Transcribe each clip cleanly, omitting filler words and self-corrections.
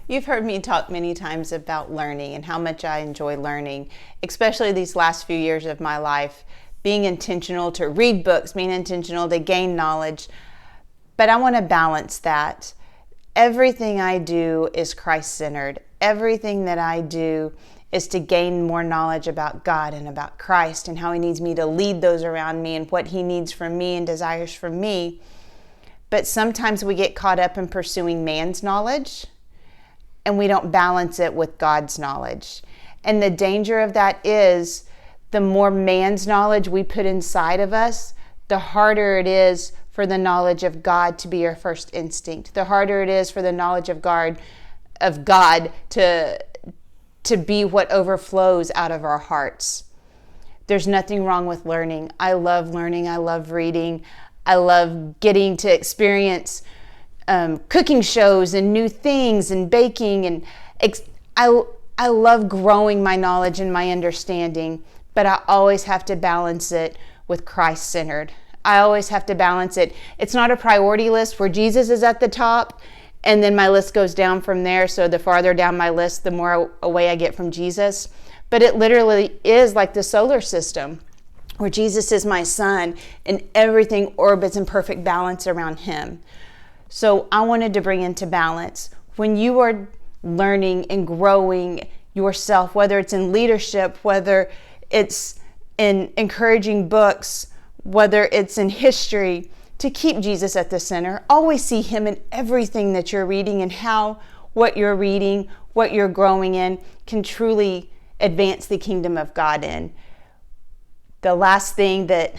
You've heard me talk many times about learning and how much I enjoy learning, especially these last few years of my life, being intentional to read books, being intentional to gain knowledge. But I want to balance that. Everything I do is Christ-centered. Everything that I do is to gain more knowledge about God and about Christ and how He needs me to lead those around me and what He needs from me and desires from me. But sometimes we get caught up in pursuing man's knowledge and we don't balance it with God's knowledge. And the danger of that is the more man's knowledge we put inside of us, the harder it is for the knowledge of God to be our first instinct. The harder it is for the knowledge of God to be what overflows out of our hearts. There's nothing wrong with learning. I love learning. I love reading. I love getting to experience cooking shows and new things and baking. And I love growing my knowledge and my understanding, but I always have to balance it with Christ-centered. I always have to balance it. It's not a priority list where Jesus is at the top and then my list goes down from there. So the farther down my list, the more away I get from Jesus. But it literally is like the solar system where Jesus is my sun and everything orbits in perfect balance around Him. So I wanted to bring into balance when you are learning and growing yourself, whether it's in leadership, whether it's in encouraging books, whether it's in history, to keep Jesus at the center. Always see Him in everything that you're reading and how what you're reading, what you're growing in can truly advance the kingdom of God in. The last thing that,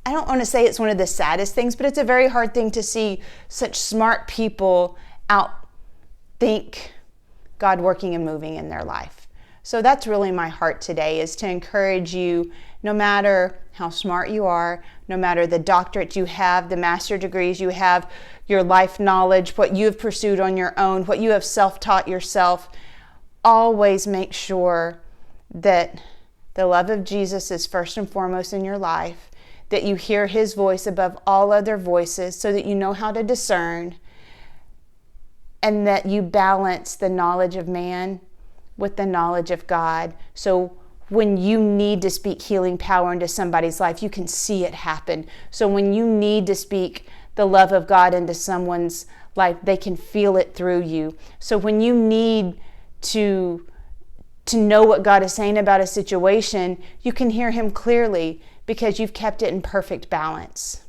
I don't want to say it's one of the saddest things, but it's a very hard thing to see such smart people outthink God working and moving in their life. So that's really my heart today, is to encourage you, no matter how smart you are, no matter the doctorate you have, the master degrees you have, your life knowledge, what you have pursued on your own, what you have self-taught yourself, always make sure that the love of Jesus is first and foremost in your life, that you hear His voice above all other voices so that you know how to discern, and that you balance the knowledge of man with the knowledge of God. So when you need to speak healing power into somebody's life, you can see it happen. So when you need to speak the love of God into someone's life, they can feel it through you. So when you need to know what God is saying about a situation, you can hear Him clearly because you've kept it in perfect balance.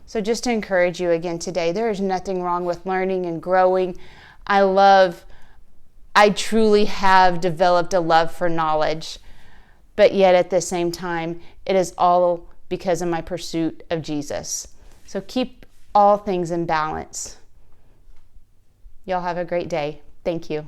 So just to encourage you again today, there is nothing wrong with learning and growing. I truly have developed a love for knowledge, but yet at the same time, it is all because of my pursuit of Jesus. So keep all things in balance. Y'all have a great day. Thank you.